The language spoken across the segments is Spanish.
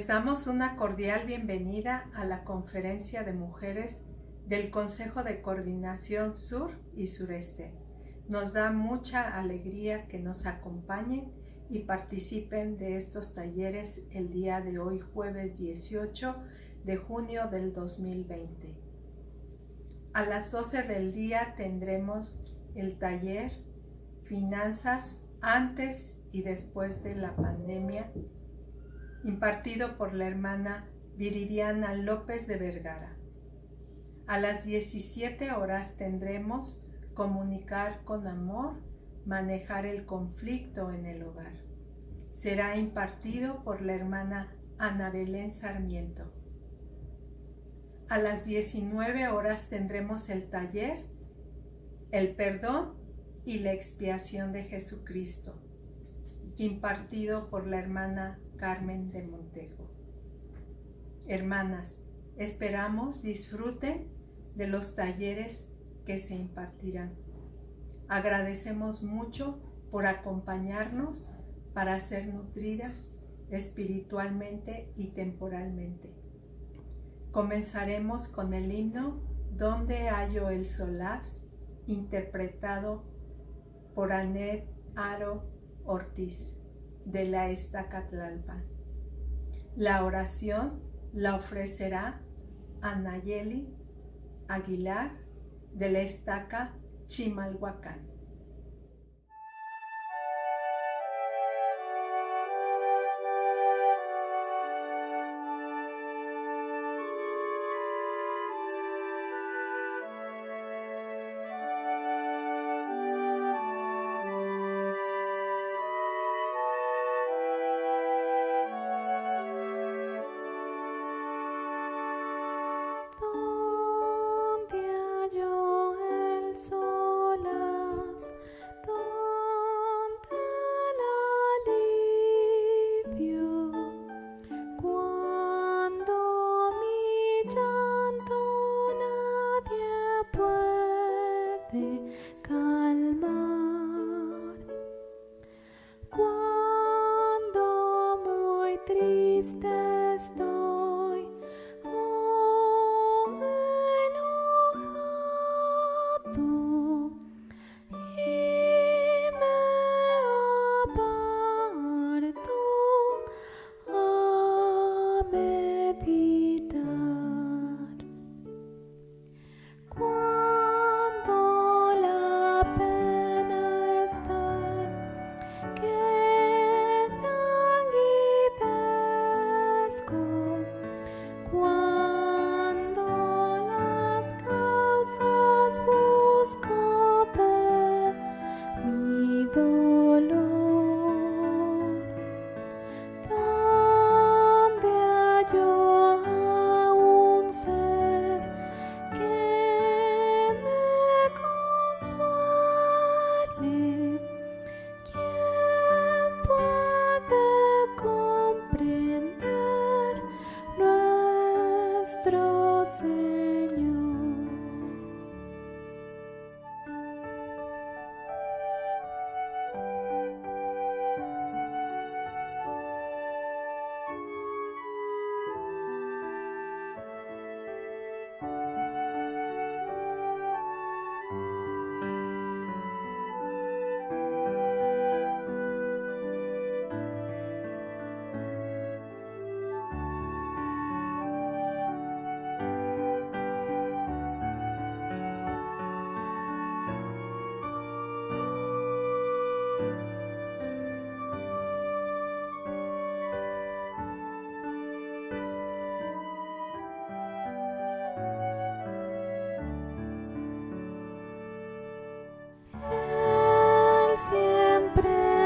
Les damos una cordial bienvenida a la Conferencia de Mujeres del Consejo de Coordinación Sur y Sureste. Nos da mucha alegría que nos acompañen y participen de estos talleres el día de hoy, jueves 18 de junio del 2020. A las 12 del día tendremos el taller Finanzas antes y después de la pandemia, impartido por la hermana Viridiana López de Vergara. A las 17 horas tendremos Comunicar con amor, manejar el conflicto en el hogar. Será impartido por la hermana Ana Belén Sarmiento. A las 19 horas tendremos el taller El perdón y la expiación de Jesucristo, impartido por la hermana Carmen de Montejo. Hermanas, esperamos disfruten de los talleres que se impartirán. Agradecemos mucho por acompañarnos para ser nutridas espiritualmente y temporalmente. Comenzaremos con el himno Donde hallo el solaz, interpretado por Anet Aro Ortiz, de la Estaca Tlalpan. La oración la ofrecerá Anayeli Aguilar, de la Estaca Chimalhuacán.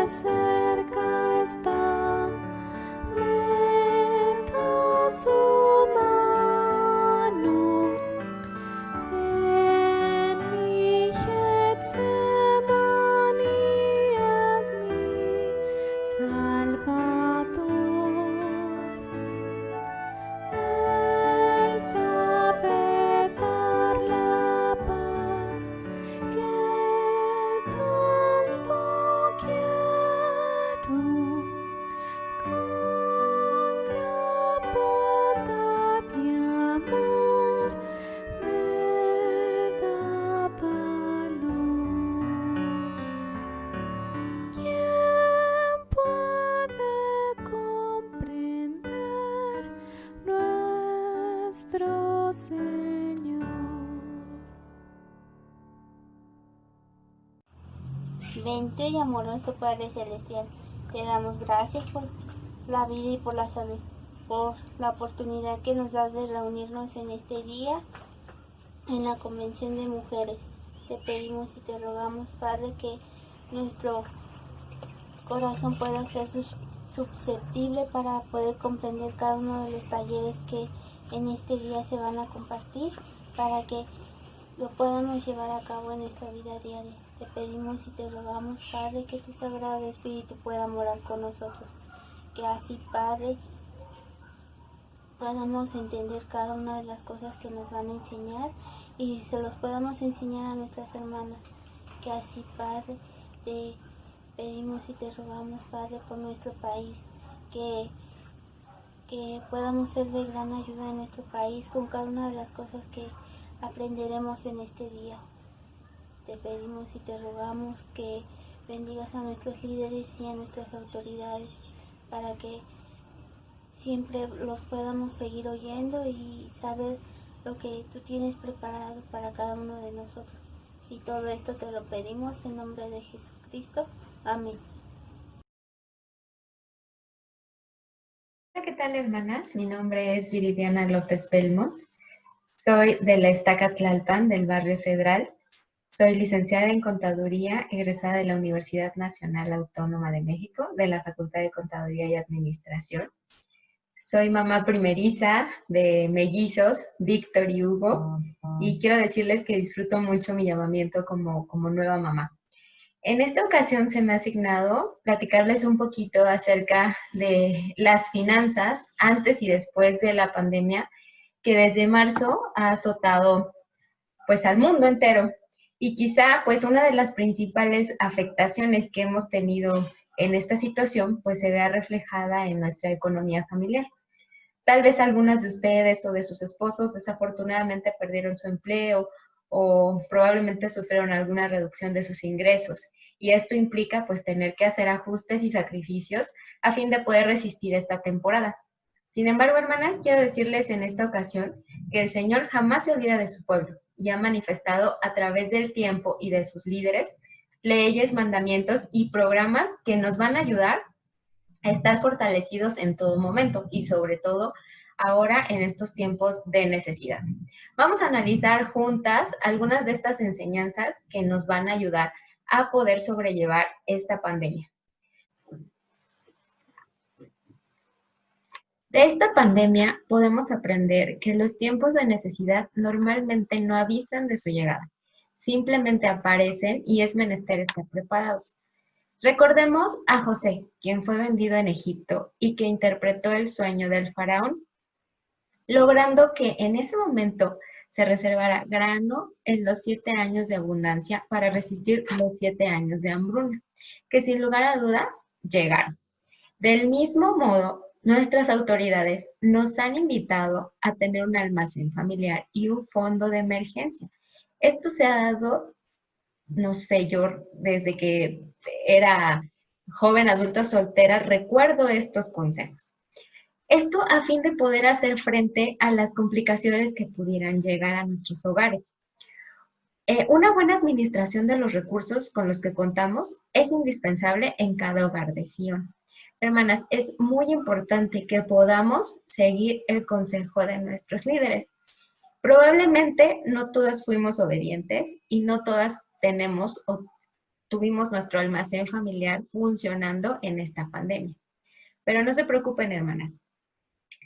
Cerca está, meta su mano en mi Getsemaní, es mi Salvador. Él sabe dar la paz que tanto quiero. Con nuestro Señor. Bendito y amoroso Padre Celestial, te damos gracias por la vida y por la salud, por la oportunidad que nos das de reunirnos en este día en la Convención de Mujeres. Te pedimos y te rogamos, Padre, que nuestro corazón pueda ser susceptible para poder comprender cada uno de los talleres que en este día se van a compartir, para que lo podamos llevar a cabo en nuestra vida diaria. Te pedimos y te rogamos, Padre, que tu Sagrado Espíritu pueda morar con nosotros, que así, Padre, podamos entender cada una de las cosas que nos van a enseñar y se los podamos enseñar a nuestras hermanas. Que así, Padre, te pedimos y te rogamos, Padre, por nuestro país, que podamos ser de gran ayuda en nuestro país con cada una de las cosas que aprenderemos en este día. Te pedimos y te rogamos que bendigas a nuestros líderes y a nuestras autoridades para que siempre los podamos seguir oyendo y saber lo que tú tienes preparado para cada uno de nosotros. Y todo esto te lo pedimos en nombre de Jesucristo. Amén. Hola, ¿qué tal, hermanas? Mi nombre es Viridiana López Belmont. Soy de la Estaca Tlalpan, del barrio Cedral. Soy licenciada en Contaduría, egresada de la Universidad Nacional Autónoma de México, de la Facultad de Contaduría y Administración. Soy mamá primeriza de mellizos, Víctor y Hugo, y quiero decirles que disfruto mucho mi llamamiento como nueva mamá. En esta ocasión se me ha asignado platicarles un poquito acerca de las finanzas antes y después de la pandemia, que desde marzo ha azotado pues al mundo entero. Y quizá pues una de las principales afectaciones que hemos tenido en esta situación pues se vea reflejada en nuestra economía familiar. Tal vez algunas de ustedes o de sus esposos desafortunadamente perdieron su empleo o probablemente sufrieron alguna reducción de sus ingresos. Y esto implica pues tener que hacer ajustes y sacrificios a fin de poder resistir esta temporada. Sin embargo, hermanas, quiero decirles en esta ocasión que el Señor jamás se olvida de su pueblo y ha manifestado a través del tiempo y de sus líderes leyes, mandamientos y programas que nos van a ayudar a estar fortalecidos en todo momento y sobre todo ahora en estos tiempos de necesidad. Vamos a analizar juntas algunas de estas enseñanzas que nos van a ayudar a poder sobrellevar esta pandemia. De esta pandemia podemos aprender que los tiempos de necesidad normalmente no avisan de su llegada, simplemente aparecen y es menester estar preparados. Recordemos a José, quien fue vendido en Egipto y que interpretó el sueño del faraón, logrando que en ese momento se reservara grano en los 7 años de abundancia para resistir los 7 años de hambruna, que sin lugar a duda llegaron. Del mismo modo, nuestras autoridades nos han invitado a tener un almacén familiar y un fondo de emergencia. Esto se ha dado, no sé, yo desde que era joven adulta soltera recuerdo estos consejos. Esto a fin de poder hacer frente a las complicaciones que pudieran llegar a nuestros hogares. Una buena administración de los recursos con los que contamos es indispensable en cada hogar de Sion. Hermanas, es muy importante que podamos seguir el consejo de nuestros líderes. Probablemente no todas fuimos obedientes y no todas tenemos o tuvimos nuestro almacén familiar funcionando en esta pandemia. Pero no se preocupen, hermanas.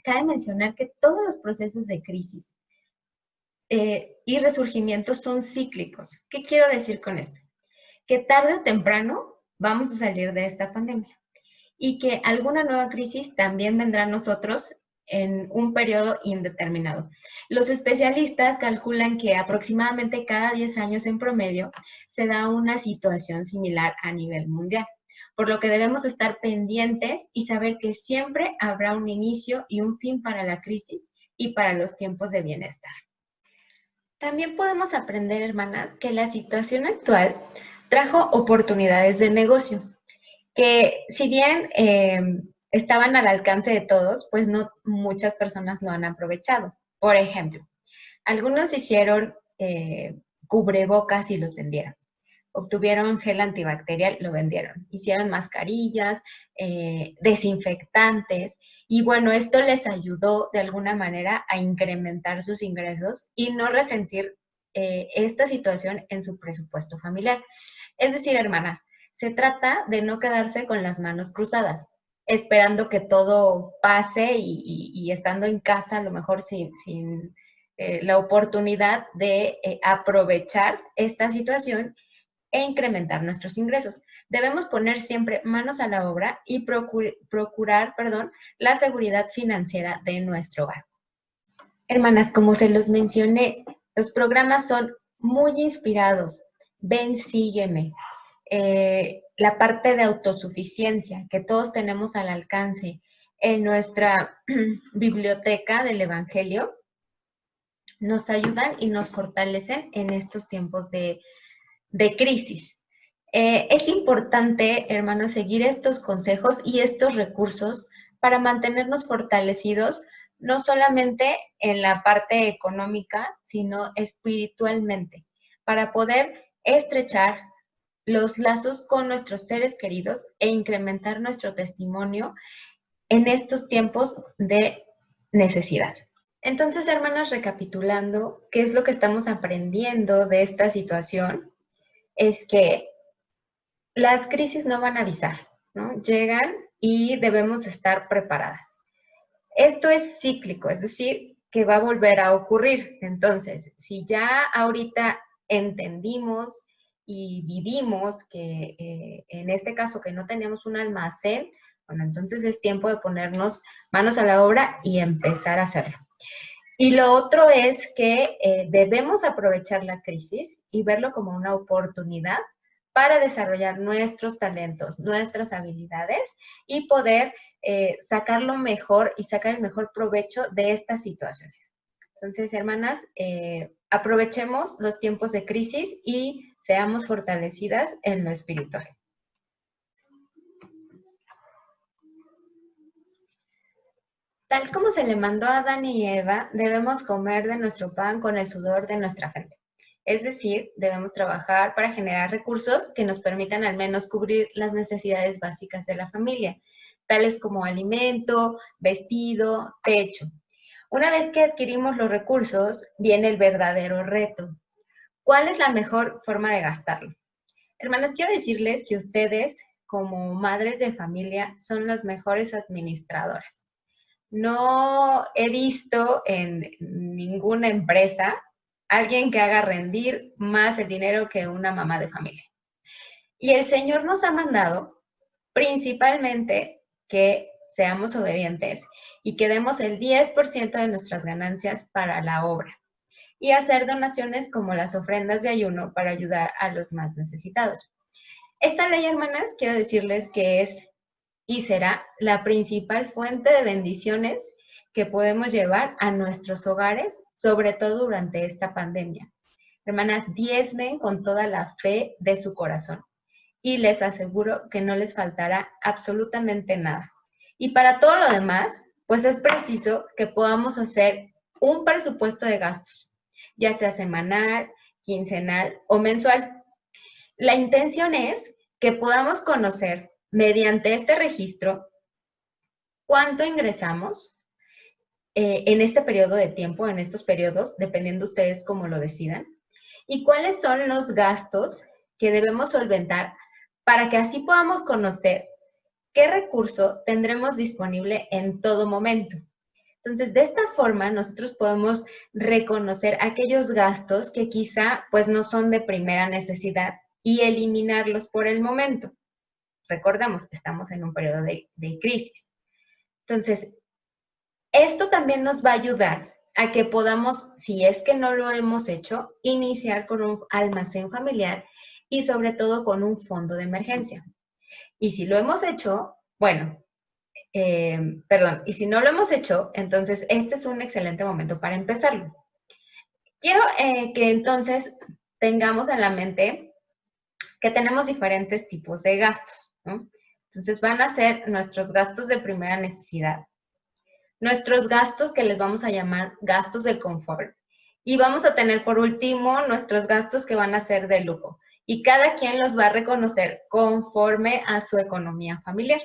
Cabe mencionar que todos los procesos de crisis y resurgimiento son cíclicos. ¿Qué quiero decir con esto? Que tarde o temprano vamos a salir de esta pandemia y que alguna nueva crisis también vendrá a nosotros en un periodo indeterminado. Los especialistas calculan que aproximadamente cada 10 años en promedio se da una situación similar a nivel mundial, por lo que debemos estar pendientes y saber que siempre habrá un inicio y un fin para la crisis y para los tiempos de bienestar. También podemos aprender, hermanas, que la situación actual trajo oportunidades de negocio, que si bien estaban al alcance de todos, pues no muchas personas lo han aprovechado. Por ejemplo, algunos hicieron cubrebocas y los vendieron. Obtuvieron gel antibacterial, lo vendieron. Hicieron mascarillas, desinfectantes. Y bueno, esto les ayudó de alguna manera a incrementar sus ingresos y no resentir esta situación en su presupuesto familiar. Es decir, hermanas, se trata de no quedarse con las manos cruzadas, esperando que todo pase y estando en casa, a lo mejor sin la oportunidad de aprovechar esta situación e incrementar nuestros ingresos. Debemos poner siempre manos a la obra y procurar la seguridad financiera de nuestro hogar. Hermanas, como se los mencioné, los programas son muy inspirados. Ven, sígueme. La parte de autosuficiencia que todos tenemos al alcance en nuestra biblioteca del Evangelio nos ayudan y nos fortalecen en estos tiempos de crisis. Es importante, hermanos, seguir estos consejos y estos recursos para mantenernos fortalecidos, no solamente en la parte económica, sino espiritualmente, para poder estrechar los lazos con nuestros seres queridos e incrementar nuestro testimonio en estos tiempos de necesidad. Entonces, hermanas, recapitulando, ¿qué es lo que estamos aprendiendo de esta situación? Es que las crisis no van a avisar, ¿no? Llegan y debemos estar preparadas. Esto es cíclico, es decir, que va a volver a ocurrir. Entonces, si ya ahorita entendimos y vivimos que en este caso que no tenemos un almacén, bueno, entonces es tiempo de ponernos manos a la obra y empezar a hacerlo. Y lo otro es que debemos aprovechar la crisis y verlo como una oportunidad para desarrollar nuestros talentos, nuestras habilidades y poder sacar lo mejor y sacar el mejor provecho de estas situaciones. Entonces, hermanas, aprovechemos los tiempos de crisis y seamos fortalecidas en lo espiritual. Tal como se le mandó a Adán y Eva, debemos comer de nuestro pan con el sudor de nuestra frente. Es decir, debemos trabajar para generar recursos que nos permitan al menos cubrir las necesidades básicas de la familia, tales como alimento, vestido, techo. Una vez que adquirimos los recursos, viene el verdadero reto. ¿Cuál es la mejor forma de gastarlo? Hermanas, quiero decirles que ustedes, como madres de familia, son las mejores administradoras. No he visto en ninguna empresa alguien que haga rendir más el dinero que una mamá de familia. Y el Señor nos ha mandado principalmente que seamos obedientes y que demos el 10% de nuestras ganancias para la obra y hacer donaciones como las ofrendas de ayuno para ayudar a los más necesitados. Esta ley, hermanas, quiero decirles que es y será la principal fuente de bendiciones que podemos llevar a nuestros hogares, sobre todo durante esta pandemia. Hermanas, diezmen con toda la fe de su corazón y les aseguro que no les faltará absolutamente nada. Y para todo lo demás, pues es preciso que podamos hacer un presupuesto de gastos, ya sea semanal, quincenal o mensual. La intención es que podamos conocer mediante este registro cuánto ingresamos en este periodo de tiempo, en estos periodos, dependiendo ustedes cómo lo decidan, y cuáles son los gastos que debemos solventar para que así podamos conocer qué recurso tendremos disponible en todo momento. Entonces, de esta forma, nosotros podemos reconocer aquellos gastos que quizá pues no son de primera necesidad y eliminarlos por el momento. Recordemos, estamos en un periodo de crisis. Entonces, esto también nos va a ayudar a que podamos, si es que no lo hemos hecho, iniciar con un almacén familiar y sobre todo con un fondo de emergencia. Y si lo hemos hecho, bueno, y si no lo hemos hecho, entonces este es un excelente momento para empezarlo. Quiero que entonces tengamos en la mente que tenemos diferentes tipos de gastos, ¿no? Entonces van a ser nuestros gastos de primera necesidad, nuestros gastos que les vamos a llamar gastos de confort. Y vamos a tener por último nuestros gastos que van a ser de lujo. Y cada quien los va a reconocer conforme a su economía familiar.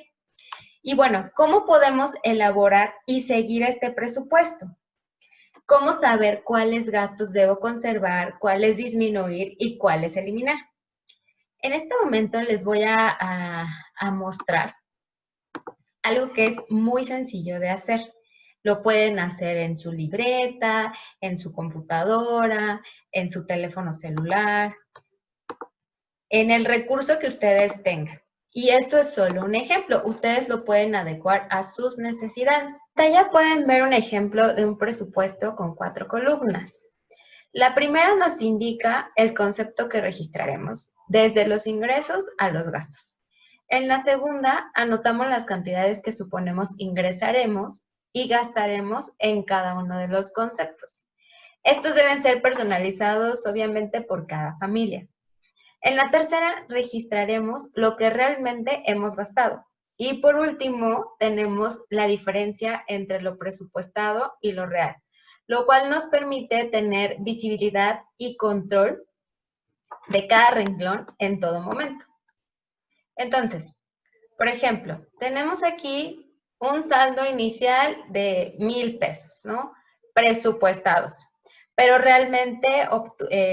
Y bueno, ¿cómo podemos elaborar y seguir este presupuesto? ¿Cómo saber cuáles gastos debo conservar, cuáles disminuir y cuáles eliminar? En este momento les voy a mostrar algo que es muy sencillo de hacer. Lo pueden hacer en su libreta, en su computadora, en su teléfono celular, en el recurso que ustedes tengan. Y esto es solo un ejemplo. Ustedes lo pueden adecuar a sus necesidades. Ya pueden ver un ejemplo de un presupuesto con 4 columnas. La primera nos indica el concepto que registraremos, desde los ingresos a los gastos. En la segunda, anotamos las cantidades que suponemos ingresaremos y gastaremos en cada uno de los conceptos. Estos deben ser personalizados, obviamente, por cada familia. En la tercera, registraremos lo que realmente hemos gastado. Y por último, tenemos la diferencia entre lo presupuestado y lo real, lo cual nos permite tener visibilidad y control de cada renglón en todo momento. Entonces, por ejemplo, tenemos aquí un saldo inicial de 1,000 pesos, ¿no? Presupuestados. Pero realmente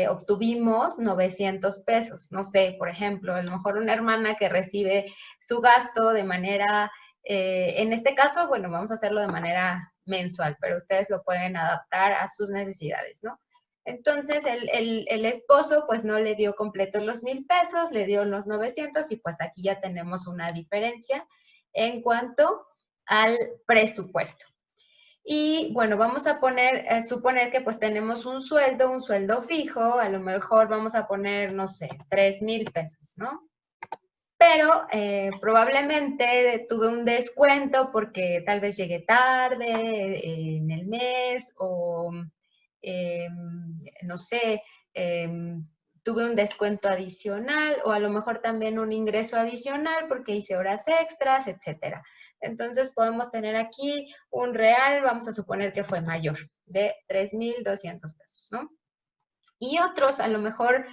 obtuvimos 900 pesos. No sé, por ejemplo, a lo mejor una hermana que recibe su gasto de manera, en este caso, bueno, vamos a hacerlo de manera mensual, pero ustedes lo pueden adaptar a sus necesidades, ¿no? Entonces, el esposo, pues, no le dio completos los 1,000 pesos, le dio los 900 y pues aquí ya tenemos una diferencia en cuanto al presupuesto. Y bueno, vamos a suponer que pues tenemos un sueldo fijo, a lo mejor vamos a poner, no sé, 3,000 pesos, ¿no? Pero probablemente tuve un descuento porque tal vez llegué tarde en el mes o, no sé, tuve un descuento adicional o a lo mejor también un ingreso adicional porque hice horas extras, etcétera. Entonces podemos tener aquí un real, vamos a suponer que fue mayor, de 3,200 pesos, ¿no? Y otros, a lo mejor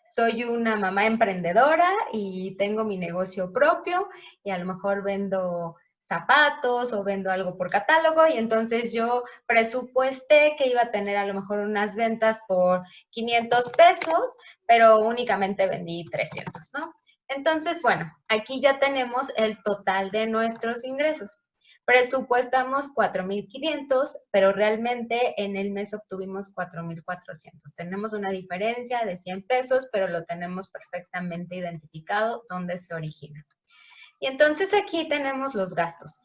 soy una mamá emprendedora y tengo mi negocio propio y a lo mejor vendo zapatos o vendo algo por catálogo y entonces yo presupuesté que iba a tener a lo mejor unas ventas por 500 pesos, pero únicamente vendí 300, ¿no? Entonces, bueno, aquí ya tenemos el total de nuestros ingresos. Presupuestamos 4,500, pero realmente en el mes obtuvimos 4,400. Tenemos una diferencia de 100 pesos, pero lo tenemos perfectamente identificado dónde se origina. Y entonces aquí tenemos los gastos.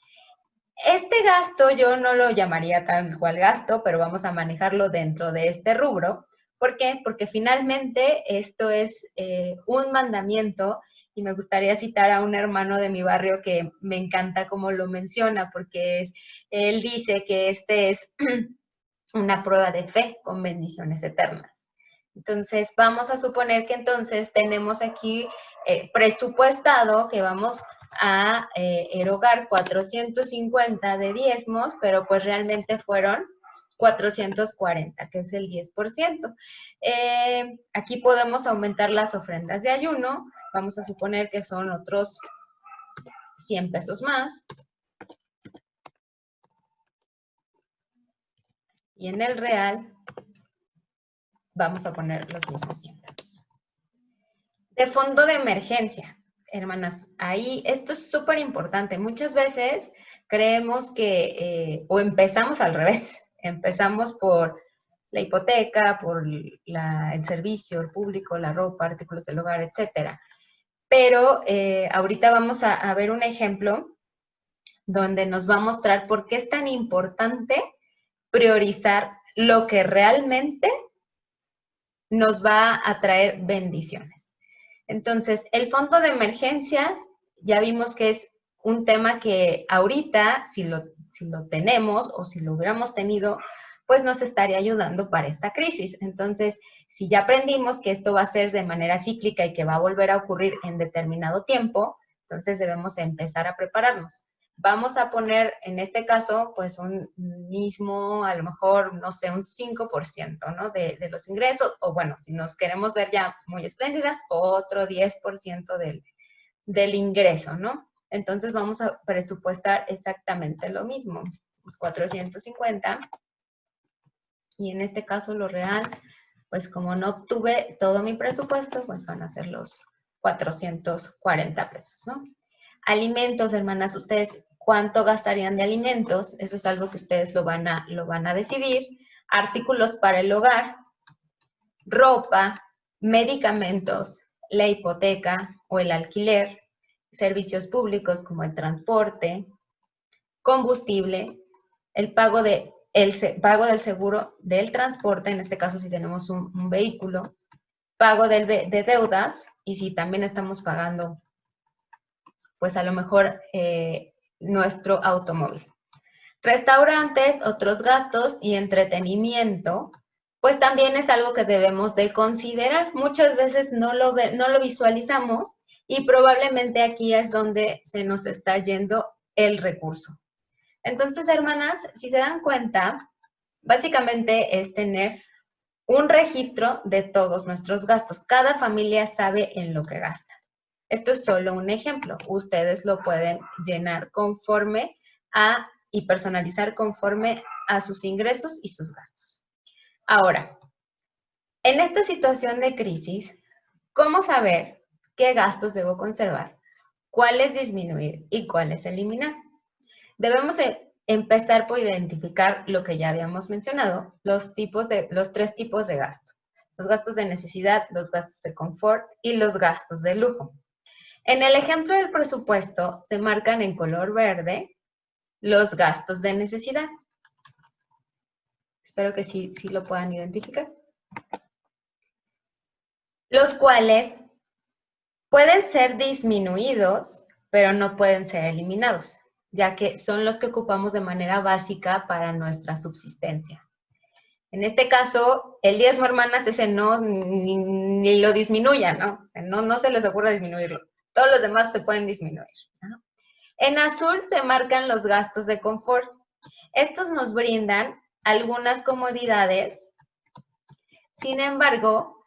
Este gasto yo no lo llamaría tal cual gasto, pero vamos a manejarlo dentro de este rubro. ¿Por qué? Porque finalmente esto es un mandamiento y me gustaría citar a un hermano de mi barrio que me encanta cómo lo menciona, porque él dice que este es una prueba de fe con bendiciones eternas. Entonces, vamos a suponer que entonces tenemos aquí presupuestado que vamos a erogar 450 de diezmos, pero pues realmente fueron 440, que es el 10%. Aquí podemos aumentar las ofrendas de ayuno. Vamos a suponer que son otros 100 pesos más. Y en el real vamos a poner los mismos 100 pesos. De fondo de emergencia, hermanas, ahí esto es súper importante. Muchas veces creemos que, o empezamos al revés, empezamos por la hipoteca, por el servicio, el público, la ropa, artículos del hogar, etcétera. Pero ahorita vamos a ver un ejemplo donde nos va a mostrar por qué es tan importante priorizar lo que realmente nos va a traer bendiciones. Entonces, el fondo de emergencia, ya vimos que es un tema que ahorita, si lo tenemos o si lo hubiéramos tenido, pues nos estaría ayudando para esta crisis. Entonces, si ya aprendimos que esto va a ser de manera cíclica y que va a volver a ocurrir en determinado tiempo, entonces debemos empezar a prepararnos. Vamos a poner, en este caso, pues un mismo, a lo mejor, no sé, un 5%, ¿no? De los ingresos, o bueno, si nos queremos ver ya muy espléndidas, otro 10% del ingreso, ¿no? Entonces vamos a presupuestar exactamente lo mismo, pues 450, y en este caso lo real, pues como no obtuve todo mi presupuesto, pues van a ser los 440 pesos, ¿no? Alimentos, hermanas, ustedes, ¿cuánto gastarían de alimentos? Eso es algo que ustedes lo van a decidir. Artículos para el hogar, ropa, medicamentos, la hipoteca o el alquiler, servicios públicos como el transporte, combustible, el pago del seguro del transporte, en este caso si tenemos un vehículo, pago de deudas, y si también estamos pagando, pues a lo mejor nuestro automóvil. Restaurantes, otros gastos y entretenimiento, pues también es algo que debemos de considerar. Muchas veces no lo visualizamos y probablemente aquí es donde se nos está yendo el recurso. Entonces, hermanas, si se dan cuenta, básicamente es tener un registro de todos nuestros gastos. Cada familia sabe en lo que gasta. Esto es solo un ejemplo. Ustedes lo pueden llenar conforme y personalizar conforme a sus ingresos y sus gastos. Ahora, en esta situación de crisis, ¿cómo saber qué gastos debo conservar, cuáles disminuir y cuáles eliminar? Debemos empezar por identificar lo que ya habíamos mencionado, los 3 tipos de gasto. Los gastos de necesidad, los gastos de confort y los gastos de lujo. En el ejemplo del presupuesto se marcan en color verde los gastos de necesidad. Espero que sí lo puedan identificar. Los cuales pueden ser disminuidos, pero no pueden ser eliminados, ya que son los que ocupamos de manera básica para nuestra subsistencia. En este caso, el diezmo, hermanas, ese no, ni lo disminuyan, ¿no? O sea, no se les ocurra disminuirlo. Todos los demás se pueden disminuir, ¿no? En azul se marcan los gastos de confort. Estos nos brindan algunas comodidades, sin embargo,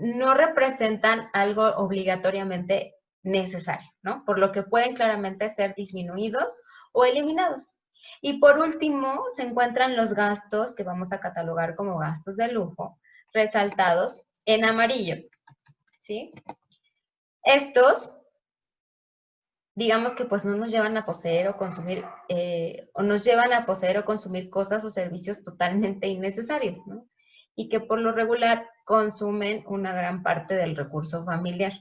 no representan algo obligatoriamente necesario, ¿no? Por lo que pueden claramente ser disminuidos o eliminados. Y por último, se encuentran los gastos que vamos a catalogar como gastos de lujo, resaltados en amarillo, ¿sí? Estos, digamos que pues no nos llevan a poseer o consumir, cosas o servicios totalmente innecesarios, ¿no? Y que por lo regular consumen una gran parte del recurso familiar.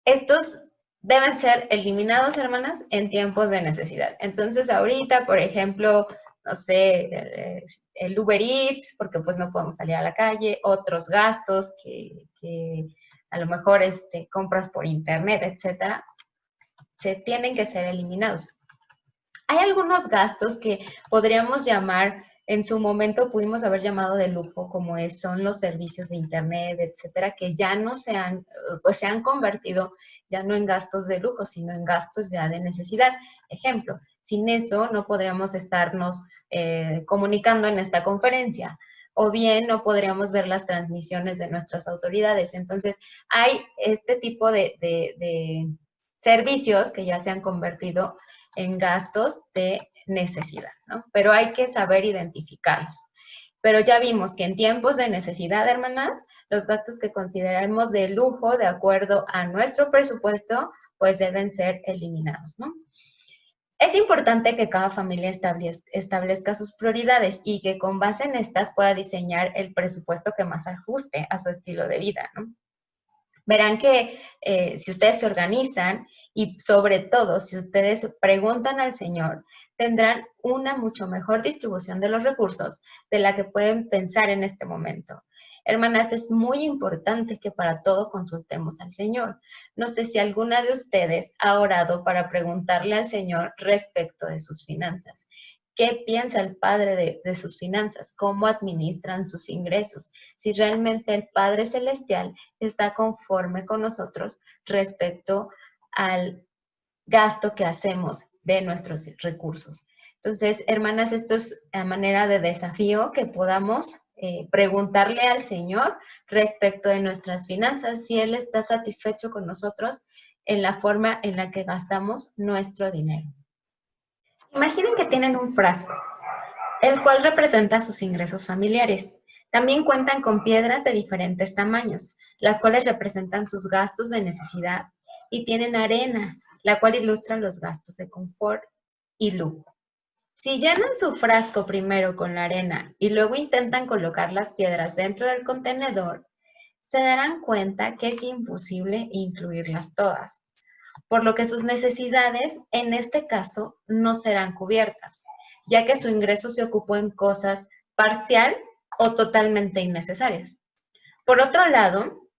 Estos deben ser eliminados, hermanas, en tiempos de necesidad. Entonces, ahorita, por ejemplo, no sé, el Uber Eats, porque pues no podemos salir a la calle, otros gastos que a lo mejor compras por internet, etcétera, se tienen que ser eliminados. Hay algunos gastos que podríamos llamar, en su momento pudimos haber llamado de lujo, como son los servicios de internet, etcétera, que ya no se han convertido ya no en gastos de lujo, sino en gastos ya de necesidad. Ejemplo, sin eso no podríamos estarnos comunicando en esta conferencia, o bien no podríamos ver las transmisiones de nuestras autoridades. Entonces, hay este tipo de servicios que ya se han convertido en gastos de necesidad, ¿no? Pero hay que saber identificarlos. Pero ya vimos que en tiempos de necesidad, hermanas, los gastos que consideramos de lujo, de acuerdo a nuestro presupuesto, pues deben ser eliminados, ¿no? Es importante que cada familia establezca sus prioridades y que con base en estas pueda diseñar el presupuesto que más ajuste a su estilo de vida, ¿no? Verán que si ustedes se organizan y sobre todo si ustedes preguntan al Señor, tendrán una mucho mejor distribución de los recursos de la que pueden pensar en este momento. Hermanas, es muy importante que para todo consultemos al Señor. No sé si alguna de ustedes ha orado para preguntarle al Señor respecto de sus finanzas. ¿Qué piensa el Padre de sus finanzas? ¿Cómo administran sus ingresos? Si realmente el Padre Celestial está conforme con nosotros respecto al gasto que hacemos de nuestros recursos. Entonces, hermanas, esto es a manera de desafío que podamos preguntarle al Señor respecto de nuestras finanzas, si Él está satisfecho con nosotros en la forma en la que gastamos nuestro dinero. Imaginen que tienen un frasco, el cual representa sus ingresos familiares. También cuentan con piedras de diferentes tamaños, las cuales representan sus gastos de necesidad, y tienen arena, la cual ilustra los gastos de confort y lujo. Si llenan su frasco primero con la arena y luego intentan colocar las piedras dentro del contenedor, se darán cuenta que es imposible incluirlas todas, por lo que sus necesidades en este caso no serán cubiertas, ya que su ingreso se ocupó en cosas parcial o totalmente innecesarias. Por otro lado,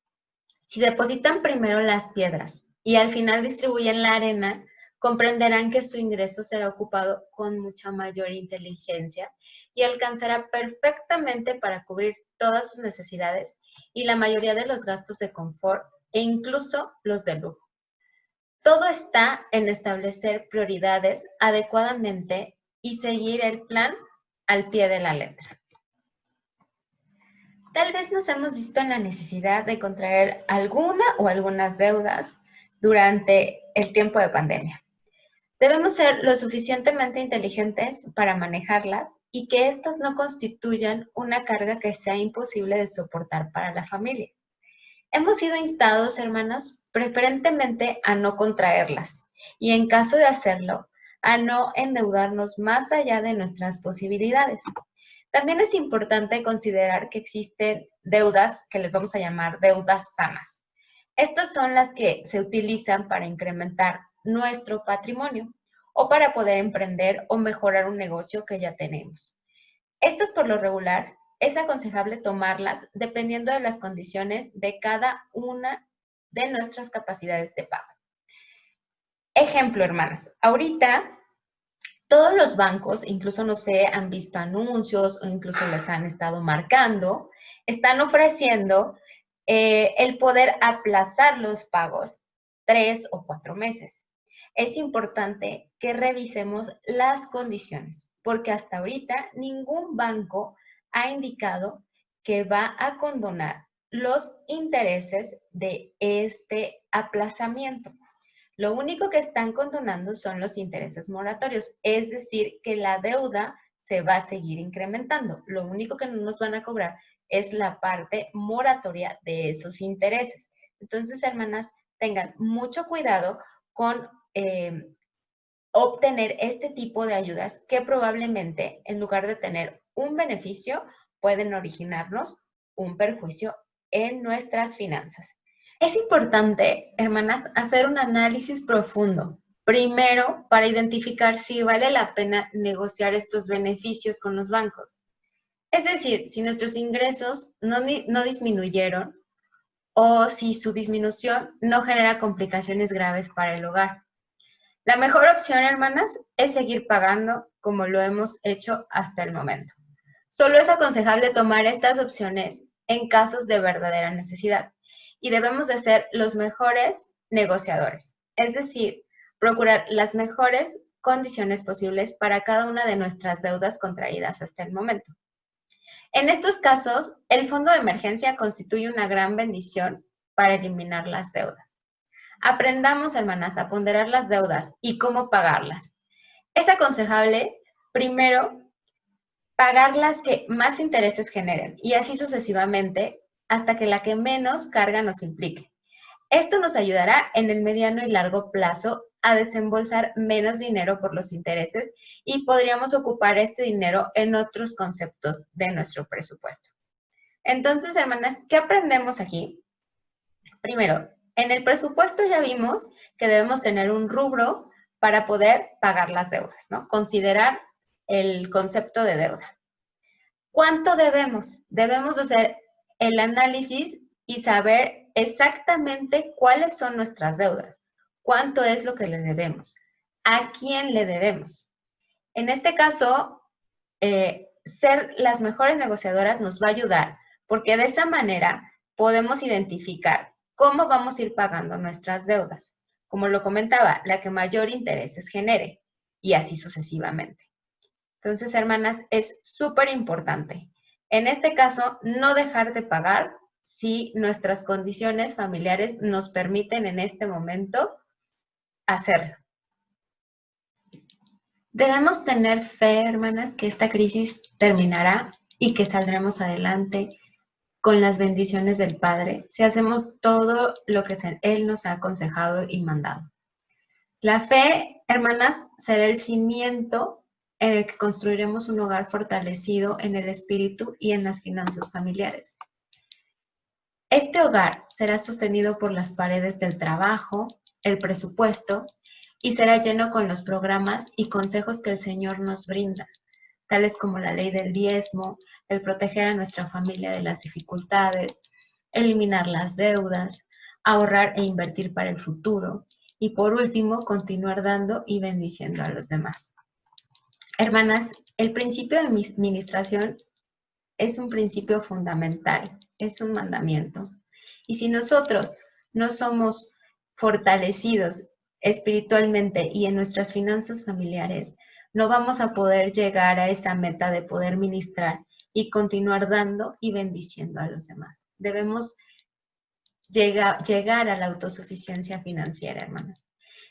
si depositan primero las piedras y al final distribuyen la arena, comprenderán que su ingreso será ocupado con mucha mayor inteligencia y alcanzará perfectamente para cubrir todas sus necesidades y la mayoría de los gastos de confort e incluso los de lujo. Todo está en establecer prioridades adecuadamente y seguir el plan al pie de la letra. Tal vez nos hemos visto en la necesidad de contraer alguna o algunas deudas durante el tiempo de pandemia. Debemos ser lo suficientemente inteligentes para manejarlas y que éstas no constituyan una carga que sea imposible de soportar para la familia. Hemos sido instados, hermanas, preferentemente a no contraerlas y en caso de hacerlo, a no endeudarnos más allá de nuestras posibilidades. También es importante considerar que existen deudas que les vamos a llamar deudas sanas. Estas son las que se utilizan para incrementar nuestro patrimonio o para poder emprender o mejorar un negocio que ya tenemos. Estas por lo regular es aconsejable tomarlas dependiendo de las condiciones de cada una de nuestras capacidades de pago. Ejemplo, hermanas, ahorita todos los bancos, incluso no sé, han visto anuncios o incluso les han estado marcando, están ofreciendo el poder aplazar los pagos 3 o 4 meses. Es importante que revisemos las condiciones, porque hasta ahorita ningún banco ha indicado que va a condonar los intereses de este aplazamiento. Lo único que están condonando son los intereses moratorios, es decir, que la deuda se va a seguir incrementando. Lo único que no nos van a cobrar es la parte moratoria de esos intereses. Entonces, hermanas, tengan mucho cuidado con obtener este tipo de ayudas que probablemente, en lugar de tener un beneficio, pueden originarnos un perjuicio en nuestras finanzas. Es importante, hermanas, hacer un análisis profundo. Primero, para identificar si vale la pena negociar estos beneficios con los bancos. Es decir, si nuestros ingresos no disminuyeron o si su disminución no genera complicaciones graves para el hogar. La mejor opción, hermanas, es seguir pagando como lo hemos hecho hasta el momento. Solo es aconsejable tomar estas opciones en casos de verdadera necesidad y debemos de ser los mejores negociadores, es decir, procurar las mejores condiciones posibles para cada una de nuestras deudas contraídas hasta el momento. En estos casos, el fondo de emergencia constituye una gran bendición para eliminar las deudas. Aprendamos, hermanas, a ponderar las deudas y cómo pagarlas. Es aconsejable, primero, pagar las que más intereses generen y así sucesivamente hasta que la que menos carga nos implique. Esto nos ayudará en el mediano y largo plazo a desembolsar menos dinero por los intereses y podríamos ocupar este dinero en otros conceptos de nuestro presupuesto. Entonces, hermanas, ¿qué aprendemos aquí? Primero, en el presupuesto ya vimos que debemos tener un rubro para poder pagar las deudas, ¿no? Considerar el concepto de deuda. ¿Cuánto debemos? Debemos hacer el análisis y saber exactamente cuáles son nuestras deudas, cuánto es lo que le debemos, a quién le debemos. En este caso, ser las mejores negociadoras nos va a ayudar, porque de esa manera podemos identificar cómo vamos a ir pagando nuestras deudas. Como lo comentaba, la que mayor intereses genere. y así sucesivamente. Entonces, hermanas, es súper importante. En este caso, no dejar de pagar si nuestras condiciones familiares nos permiten en este momento hacerlo. Debemos tener fe, hermanas, que esta crisis terminará y que saldremos adelante con las bendiciones del Padre si hacemos todo lo que Él nos ha aconsejado y mandado. La fe, hermanas, será el cimiento en el que construiremos un hogar fortalecido en el espíritu y en las finanzas familiares. Este hogar será sostenido por las paredes del trabajo, el presupuesto, y será lleno con los programas y consejos que el Señor nos brinda, tales como la ley del diezmo, el proteger a nuestra familia de las dificultades, eliminar las deudas, ahorrar e invertir para el futuro, y por último, continuar dando y bendiciendo a los demás. Hermanas, el principio de administración es un principio fundamental, es un mandamiento. Y si nosotros no somos fortalecidos espiritualmente y en nuestras finanzas familiares, no vamos a poder llegar a esa meta de poder ministrar y continuar dando y bendiciendo a los demás. Debemos llegar a la autosuficiencia financiera, hermanas.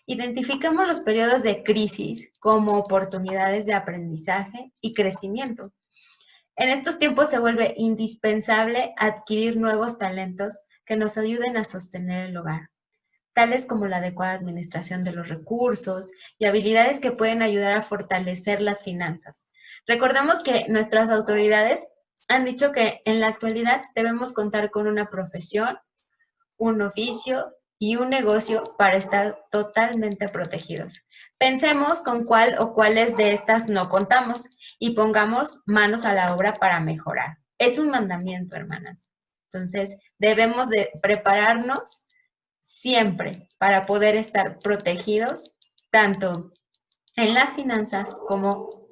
Identificamos los periodos de crisis como oportunidades de aprendizaje y crecimiento. En estos tiempos se vuelve indispensable adquirir nuevos talentos que nos ayuden a sostener el hogar, tales como la adecuada administración de los recursos y habilidades que pueden ayudar a fortalecer las finanzas. Recordemos que nuestras autoridades han dicho que en la actualidad debemos contar con una profesión, un oficio y un negocio para estar totalmente protegidos. Pensemos con cuál o cuáles de estas no contamos y pongamos manos a la obra para mejorar. Es un mandamiento, hermanas. Entonces, debemos de prepararnos siempre para poder estar protegidos, tanto en las finanzas como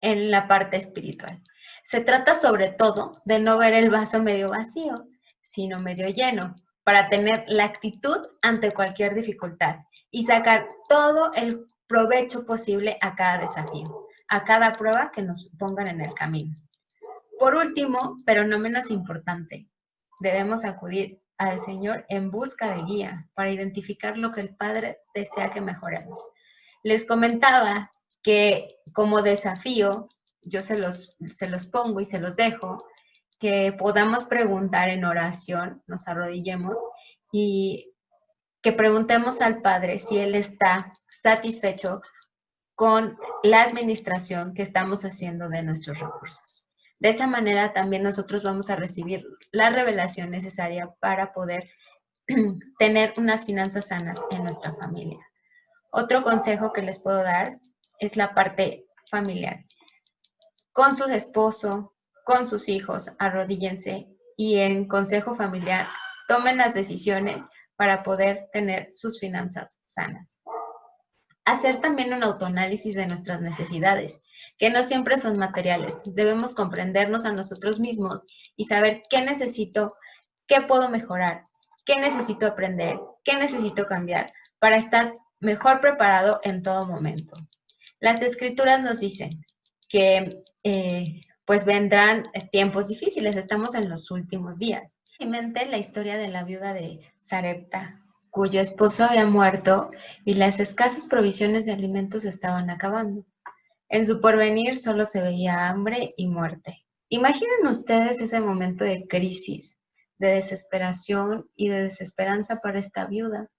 en la parte espiritual. Se trata sobre todo de no ver el vaso medio vacío, sino medio lleno, para tener la actitud ante cualquier dificultad y sacar todo el provecho posible a cada desafío, a cada prueba que nos pongan en el camino. Por último, pero no menos importante, debemos acudir al Señor en busca de guía para identificar lo que el Padre desea que mejoremos. Les comentaba que como desafío, yo se los pongo y se los dejo, que podamos preguntar en oración, nos arrodillemos y que preguntemos al Padre si Él está satisfecho con la administración que estamos haciendo de nuestros recursos. De esa manera también nosotros vamos a recibir la revelación necesaria para poder tener unas finanzas sanas en nuestra familia. Otro consejo que les puedo dar es la parte familiar. Con su esposo, con sus hijos, arrodíllense y en consejo familiar tomen las decisiones para poder tener sus finanzas sanas. Hacer también un autoanálisis de nuestras necesidades, que no siempre son materiales. Debemos comprendernos a nosotros mismos y saber qué necesito, qué puedo mejorar, qué necesito aprender, qué necesito cambiar para estar mejor preparado en todo momento. Las Escrituras nos dicen que pues vendrán tiempos difíciles, estamos en los últimos días. En mente la historia de la viuda de Sarepta, cuyo esposo había muerto y las escasas provisiones de alimentos estaban acabando. En su porvenir solo se veía hambre y muerte. Imaginen ustedes ese momento de crisis, de desesperación y de desesperanza para esta viuda.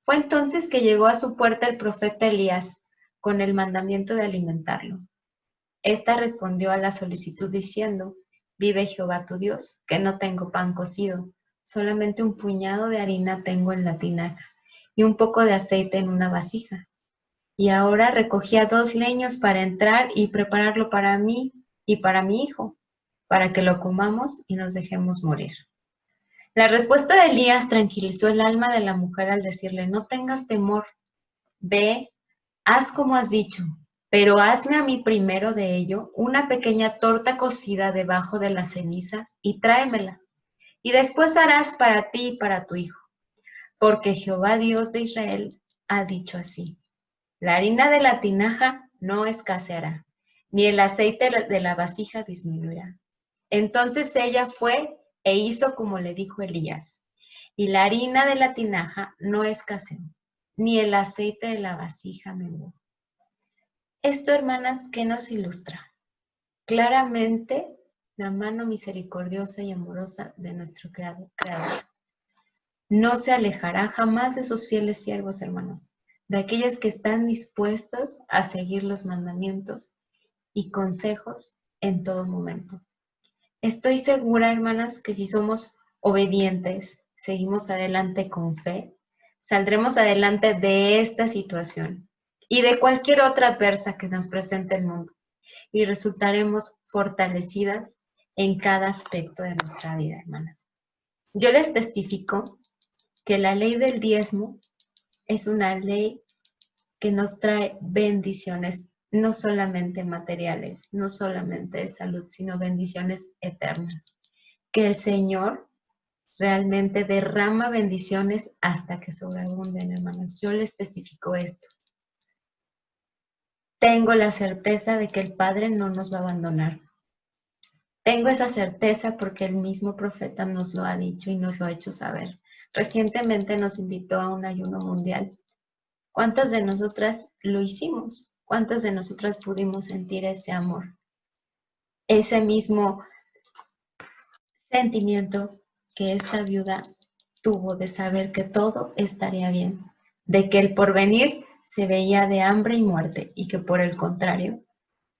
Fue entonces que llegó a su puerta el profeta Elías con el mandamiento de alimentarlo. Esta respondió a la solicitud diciendo: vive Jehová tu Dios, que no tengo pan cocido, solamente un puñado de harina tengo en la tinaja y un poco de aceite en una vasija. Y ahora recogía 2 leños para entrar y prepararlo para mí y para mi hijo, para que lo comamos y nos dejemos morir. La respuesta de Elías tranquilizó el alma de la mujer al decirle: no tengas temor, ve, haz como has dicho, pero hazme a mí primero de ello una pequeña torta cocida debajo de la ceniza y tráemela, y después harás para ti y para tu hijo, porque Jehová Dios de Israel ha dicho así: La harina de la tinaja no escaseará, ni el aceite de la vasija disminuirá. Entonces ella fue e hizo como le dijo Elías, y la harina de la tinaja no escaseó, ni el aceite de la vasija menguó. Esto, hermanas, ¿qué nos ilustra? Claramente la mano misericordiosa y amorosa de nuestro Creador. No se alejará jamás de sus fieles siervos, hermanas, de aquellas que están dispuestas a seguir los mandamientos y consejos en todo momento. Estoy segura, hermanas, que si somos obedientes, seguimos adelante con fe, saldremos adelante de esta situación y de cualquier otra adversa que nos presente el mundo y resultaremos fortalecidas en cada aspecto de nuestra vida, hermanas. Yo les testifico que la ley del diezmo es una ley que nos trae bendiciones, no solamente materiales, no solamente de salud, sino bendiciones eternas. Que el Señor realmente derrama bendiciones hasta que sobreabunden, hermanas. Yo les testifico esto. Tengo la certeza de que el Padre no nos va a abandonar. Tengo esa certeza porque el mismo profeta nos lo ha dicho y nos lo ha hecho saber. Recientemente nos invitó a un ayuno mundial. ¿Cuántas de nosotras lo hicimos? ¿Cuántas de nosotras pudimos sentir ese amor? Ese mismo sentimiento que esta viuda tuvo de saber que todo estaría bien, de que el porvenir se veía de hambre y muerte y que por el contrario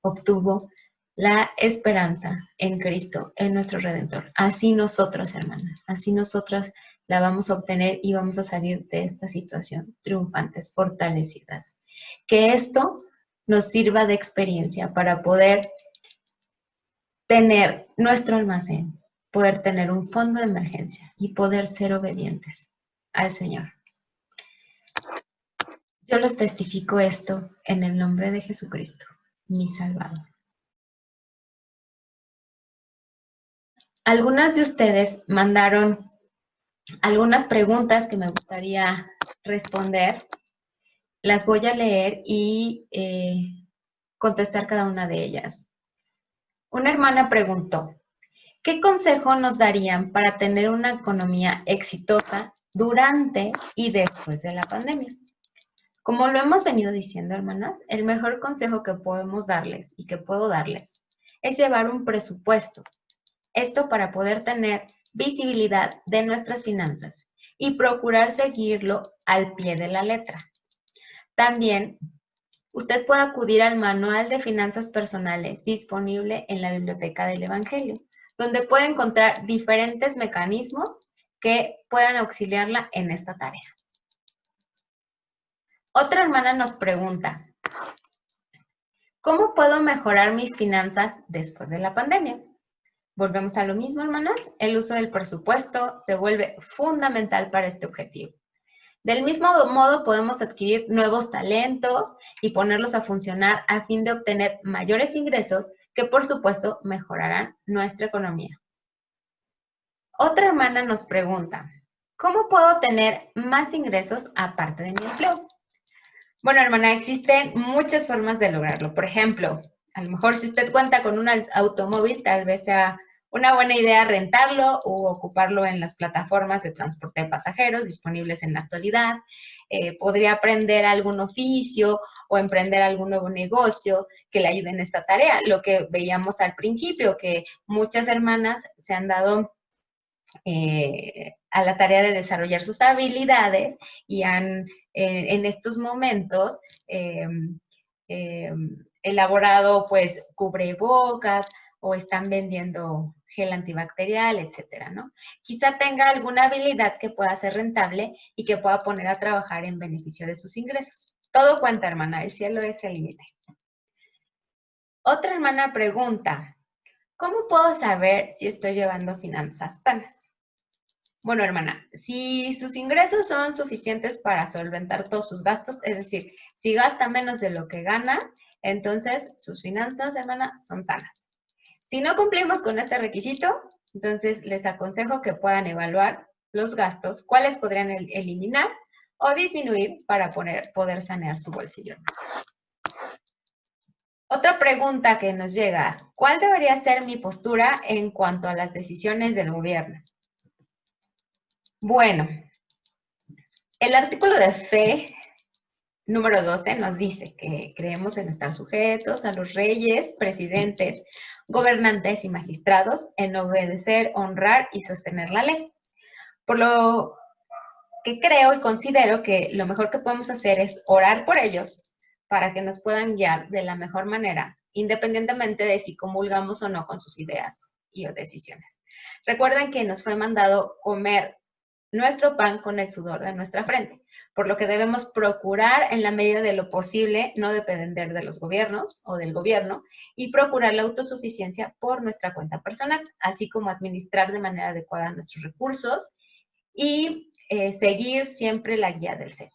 obtuvo la esperanza en Cristo, en nuestro Redentor. Así nosotras, hermanas, así nosotras la vamos a obtener y vamos a salir de esta situación triunfantes, fortalecidas. Que esto nos sirva de experiencia para poder tener nuestro almacén, poder tener un fondo de emergencia y poder ser obedientes al Señor. Yo les testifico esto en el nombre de Jesucristo, mi Salvador. Algunas de ustedes mandaron algunas preguntas que me gustaría responder. Las voy a leer y contestar cada una de ellas. Una hermana preguntó, ¿qué consejo nos darían para tener una economía exitosa durante y después de la pandemia? Como lo hemos venido diciendo, hermanas, el mejor consejo que podemos darles y que puedo darles es llevar un presupuesto. Esto para poder tener visibilidad de nuestras finanzas y procurar seguirlo al pie de la letra. También, usted puede acudir al Manual de Finanzas Personales disponible en la Biblioteca del Evangelio, donde puede encontrar diferentes mecanismos que puedan auxiliarla en esta tarea. Otra hermana nos pregunta, ¿cómo puedo mejorar mis finanzas después de la pandemia? Volvemos a lo mismo, hermanas, el uso del presupuesto se vuelve fundamental para este objetivo. Del mismo modo, podemos adquirir nuevos talentos y ponerlos a funcionar a fin de obtener mayores ingresos que, por supuesto, mejorarán nuestra economía. Otra hermana nos pregunta, ¿cómo puedo tener más ingresos aparte de mi empleo? Bueno, hermana, existen muchas formas de lograrlo. Por ejemplo, a lo mejor si usted cuenta con un automóvil, tal vez sea una buena idea rentarlo o ocuparlo en las plataformas de transporte de pasajeros disponibles en la actualidad. Podría aprender algún oficio o emprender algún nuevo negocio que le ayude en esta tarea. Lo que veíamos al principio, que muchas hermanas se han dado a la tarea de desarrollar sus habilidades y han en estos momentos elaborado pues cubrebocas o están vendiendo gel antibacterial, etcétera, ¿no? Quizá tenga alguna habilidad que pueda ser rentable y que pueda poner a trabajar en beneficio de sus ingresos. Todo cuenta, hermana, el cielo es el límite. Otra hermana pregunta, ¿cómo puedo saber si estoy llevando finanzas sanas? Bueno, hermana, si sus ingresos son suficientes para solventar todos sus gastos, es decir, si gasta menos de lo que gana, entonces sus finanzas, hermana, son sanas. Si no cumplimos con este requisito, entonces les aconsejo que puedan evaluar los gastos, cuáles podrían eliminar o disminuir para poder sanear su bolsillo. Otra pregunta que nos llega, ¿cuál debería ser mi postura en cuanto a las decisiones del gobierno? Bueno, el artículo de fe número 12 nos dice que creemos en estar sujetos a los reyes, presidentes, gobernantes y magistrados, en obedecer, honrar y sostener la ley. Por lo que creo y considero que lo mejor que podemos hacer es orar por ellos para que nos puedan guiar de la mejor manera, independientemente de si comulgamos o no con sus ideas y o decisiones. Recuerden que nos fue mandado comer nuestro pan con el sudor de nuestra frente, por lo que debemos procurar en la medida de lo posible no depender de los gobiernos o del gobierno y procurar la autosuficiencia por nuestra cuenta personal, así como administrar de manera adecuada nuestros recursos y seguir siempre la guía del Señor.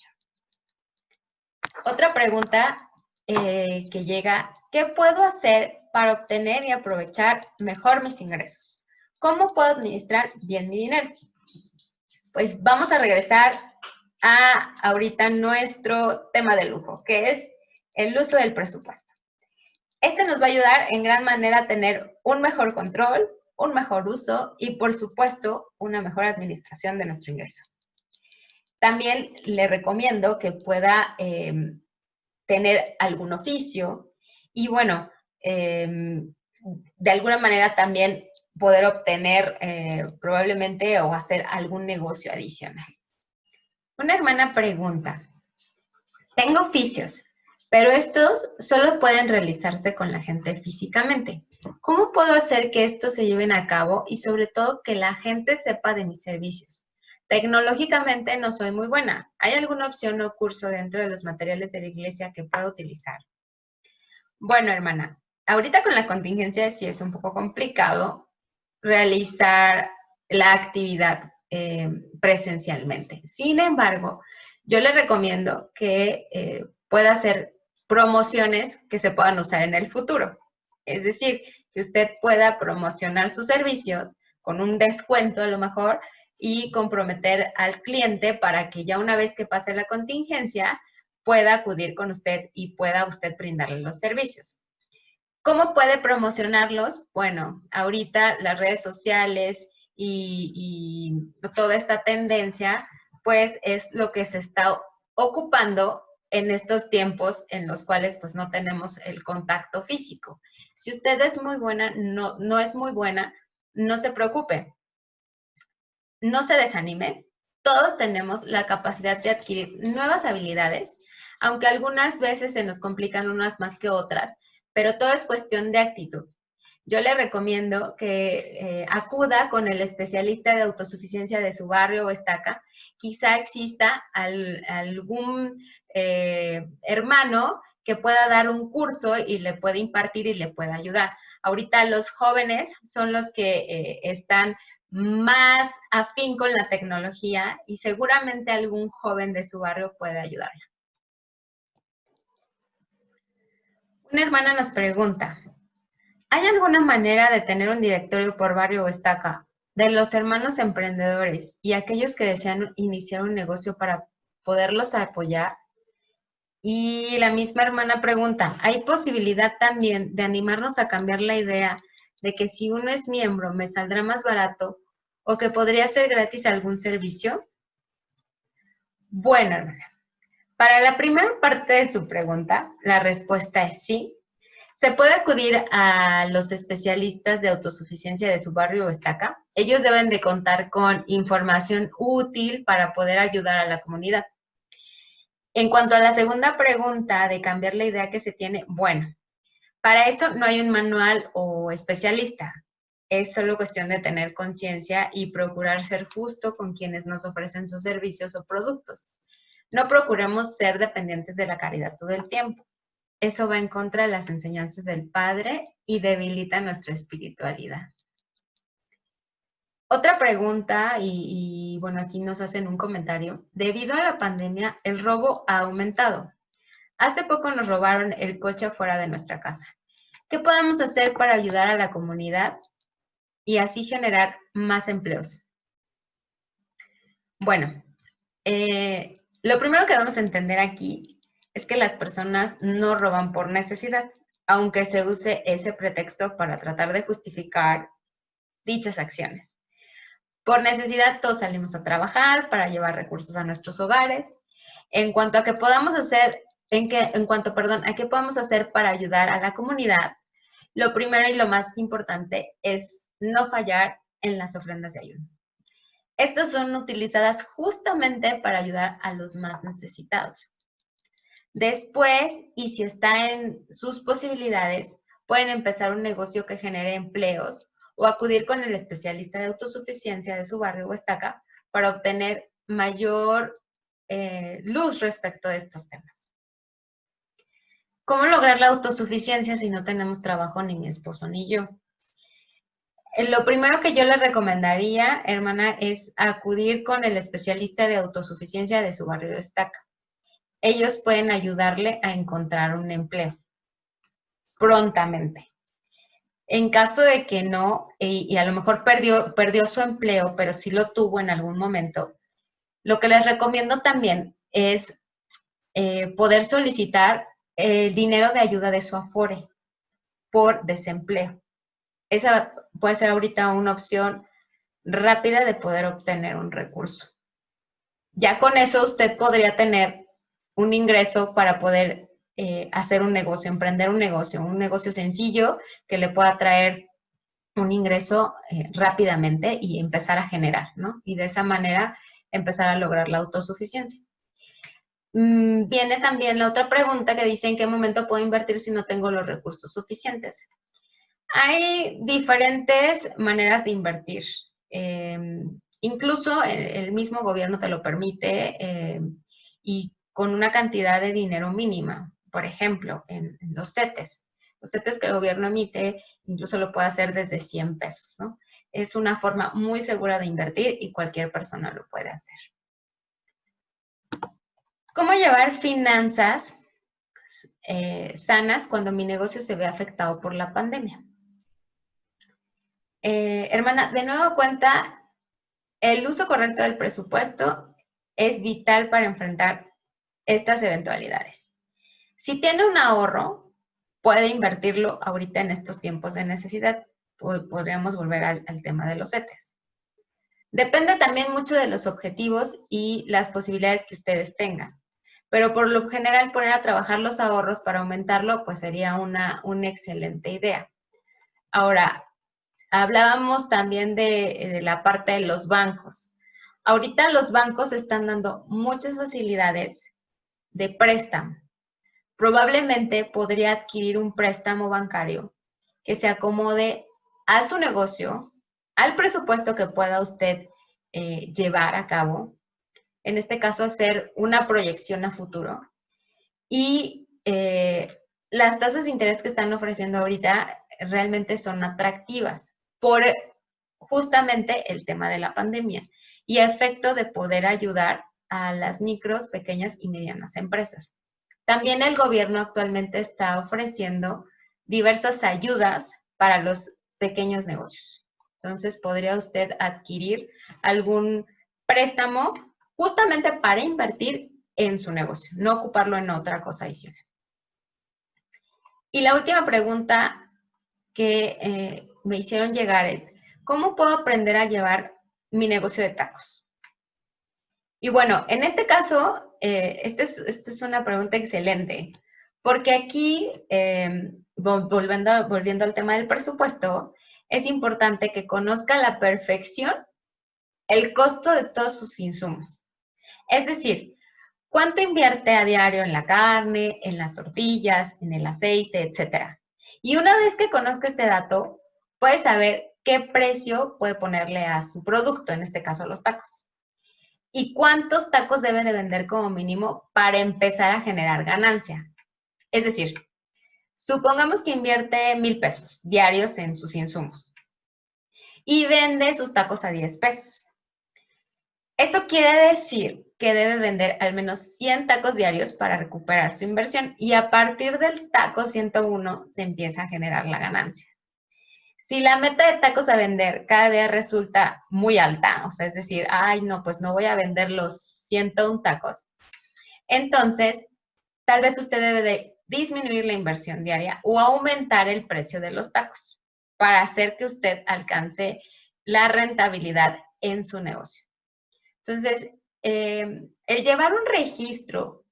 Otra pregunta que llega, ¿qué puedo hacer para obtener y aprovechar mejor mis ingresos? ¿Cómo puedo administrar bien mi dinero? Pues vamos a regresar a ahorita nuestro tema de lujo, que es el uso del presupuesto. Este nos va a ayudar en gran manera a tener un mejor control, un mejor uso y, por supuesto, una mejor administración de nuestro ingreso. También le recomiendo que pueda tener algún oficio y, bueno, de alguna manera también poder obtener probablemente o hacer algún negocio adicional. Una hermana pregunta, tengo oficios, pero estos solo pueden realizarse con la gente físicamente. ¿Cómo puedo hacer que estos se lleven a cabo y sobre todo que la gente sepa de mis servicios? Tecnológicamente no soy muy buena. ¿Hay alguna opción o curso dentro de los materiales de la iglesia que pueda utilizar? Bueno, hermana, ahorita con la contingencia sí es un poco complicado realizar la actividad presencialmente. Sin embargo, yo le recomiendo que pueda hacer promociones que se puedan usar en el futuro. Es decir, que usted pueda promocionar sus servicios con un descuento a lo mejor y comprometer al cliente para que ya una vez que pase la contingencia pueda acudir con usted y pueda usted brindarle los servicios. ¿Cómo puede promocionarlos? Bueno, ahorita las redes sociales y toda esta tendencia, pues es lo que se está ocupando en estos tiempos en los cuales pues no tenemos el contacto físico. Si usted es muy buena, no es muy buena, no se preocupe. No se desanime. Todos tenemos la capacidad de adquirir nuevas habilidades, aunque algunas veces se nos complican unas más que otras, pero todo es cuestión de actitud. Yo le recomiendo que acuda con el especialista de autosuficiencia de su barrio o estaca. Quizá exista algún hermano que pueda dar un curso y le pueda impartir y le pueda ayudar. Ahorita los jóvenes son los que están más afín con la tecnología y seguramente algún joven de su barrio puede ayudarla. Una hermana nos pregunta, ¿hay alguna manera de tener un directorio por barrio o estaca de los hermanos emprendedores y aquellos que desean iniciar un negocio para poderlos apoyar? Y la misma hermana pregunta, ¿hay posibilidad también de animarnos a cambiar la idea de que si uno es miembro me saldrá más barato o que podría ser gratis algún servicio? Bueno, hermana, para la primera parte de su pregunta, la respuesta es sí. Se puede acudir a los especialistas de autosuficiencia de su barrio o estaca. Ellos deben de contar con información útil para poder ayudar a la comunidad. En cuanto a la segunda pregunta de cambiar la idea que se tiene, bueno, para eso no hay un manual o especialista. Es solo cuestión de tener conciencia y procurar ser justo con quienes nos ofrecen sus servicios o productos. No procuremos ser dependientes de la caridad todo el tiempo. Eso va en contra de las enseñanzas del Padre y debilita nuestra espiritualidad. Otra pregunta, y bueno, aquí nos hacen un comentario. Debido a la pandemia, el robo ha aumentado. Hace poco nos robaron el coche afuera de nuestra casa. ¿Qué podemos hacer para ayudar a la comunidad y así generar más empleos? Bueno, Lo primero que debemos entender aquí es que las personas no roban por necesidad, aunque se use ese pretexto para tratar de justificar dichas acciones. Por necesidad todos salimos a trabajar para llevar recursos a nuestros hogares. En cuanto a qué podamos hacer, a qué podemos hacer para ayudar a la comunidad, lo primero y lo más importante es no fallar en las ofrendas de ayuno. Estas son utilizadas justamente para ayudar a los más necesitados. Después, y si está en sus posibilidades, pueden empezar un negocio que genere empleos o acudir con el especialista de autosuficiencia de su barrio o estaca para obtener mayor luz respecto de estos temas. ¿Cómo lograr la autosuficiencia si no tenemos trabajo ni mi esposo ni yo? Lo primero que yo le recomendaría, hermana, es acudir con el especialista de autosuficiencia de su barrio o estaca. Ellos pueden ayudarle a encontrar un empleo prontamente. En caso de que no, y a lo mejor perdió su empleo, pero sí lo tuvo en algún momento, lo que les recomiendo también es poder solicitar el dinero de ayuda de su Afore por desempleo. Esa puede ser ahorita una opción rápida de poder obtener un recurso. Ya con eso usted podría tener un ingreso para poder hacer un negocio, emprender un negocio sencillo que le pueda traer un ingreso rápidamente y empezar a generar, ¿no? Y de esa manera empezar a lograr la autosuficiencia. Viene también la otra pregunta que dice, ¿en qué momento puedo invertir si no tengo los recursos suficientes? Hay diferentes maneras de invertir. Incluso el mismo gobierno te lo permite y con una cantidad de dinero mínima. Por ejemplo, en los CETES. Los CETES que el gobierno emite, incluso lo puede hacer desde 100 pesos, ¿no? Es una forma muy segura de invertir y cualquier persona lo puede hacer. ¿Cómo llevar finanzas sanas cuando mi negocio se ve afectado por la pandemia? Hermana, de nuevo cuenta, el uso correcto del presupuesto es vital para enfrentar estas eventualidades. Si tiene un ahorro, puede invertirlo ahorita en estos tiempos de necesidad. Podríamos volver al tema de los CETES. Depende también mucho de los objetivos y las posibilidades que ustedes tengan. Pero por lo general, poner a trabajar los ahorros para aumentarlo, pues sería una excelente idea. Ahora, hablábamos también de la parte de los bancos. Ahorita los bancos están dando muchas facilidades de préstamo. Probablemente podría adquirir un préstamo bancario que se acomode a su negocio, al presupuesto que pueda usted llevar a cabo. En este caso, hacer una proyección a futuro. Y las tasas de interés que están ofreciendo ahorita realmente son atractivas por justamente el tema de la pandemia y a efecto de poder ayudar a las micros, pequeñas y medianas empresas. También el gobierno actualmente está ofreciendo diversas ayudas para los pequeños negocios. Entonces, podría usted adquirir algún préstamo justamente para invertir en su negocio, no ocuparlo en otra cosa adicional. Y la última pregunta que me hicieron llegar es, ¿cómo puedo aprender a llevar mi negocio de tacos? Y bueno, en este caso, esta es una pregunta excelente, porque aquí, volviendo al tema del presupuesto, es importante que conozca a la perfección el costo de todos sus insumos. Es decir, ¿cuánto invierte a diario en la carne, en las tortillas, en el aceite, etcétera? Y una vez que conozca este dato, puede saber qué precio puede ponerle a su producto, en este caso los tacos. Y cuántos tacos debe de vender como mínimo para empezar a generar ganancia. Es decir, supongamos que invierte 1,000 pesos diarios en sus insumos y vende sus tacos a 10 pesos. Eso quiere decir que debe vender al menos 100 tacos diarios para recuperar su inversión y a partir del taco 101 se empieza a generar la ganancia. Si la meta de tacos a vender cada día resulta muy alta, o sea, es decir, ay, no, pues no voy a vender los 101 tacos, Entonces, tal vez usted debe de disminuir la inversión diaria o aumentar el precio de los tacos para hacer que usted alcance la rentabilidad en su negocio. Entonces, el llevar un registro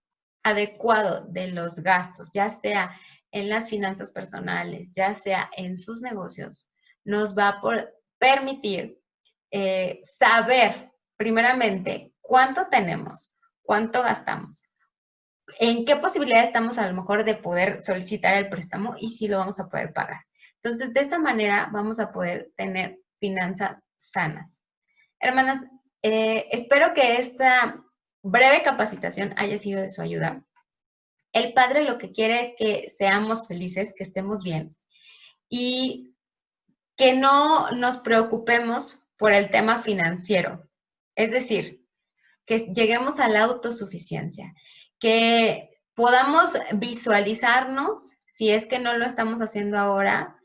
adecuado de los gastos, ya sea en las finanzas personales, ya sea en sus negocios, nos va a permitir saber primeramente cuánto tenemos, cuánto gastamos, en qué posibilidad estamos a lo mejor de poder solicitar el préstamo y si lo vamos a poder pagar. Entonces, de esa manera vamos a poder tener finanzas sanas. Hermanas, espero que esta breve capacitación haya sido de su ayuda. El Padre lo que quiere es que seamos felices, que estemos bien y que no nos preocupemos por el tema financiero. Es decir, que lleguemos a la autosuficiencia, que podamos visualizarnos, si es que no lo estamos haciendo ahora,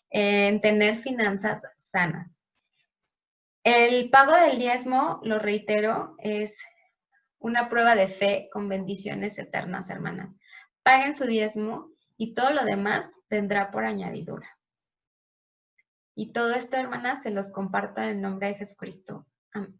en tener finanzas sanas. El pago del diezmo, lo reitero, es una prueba de fe con bendiciones eternas, hermanas. Paguen su diezmo y todo lo demás vendrá por añadidura. Y todo esto, hermanas, se los comparto en el nombre de Jesucristo. Amén.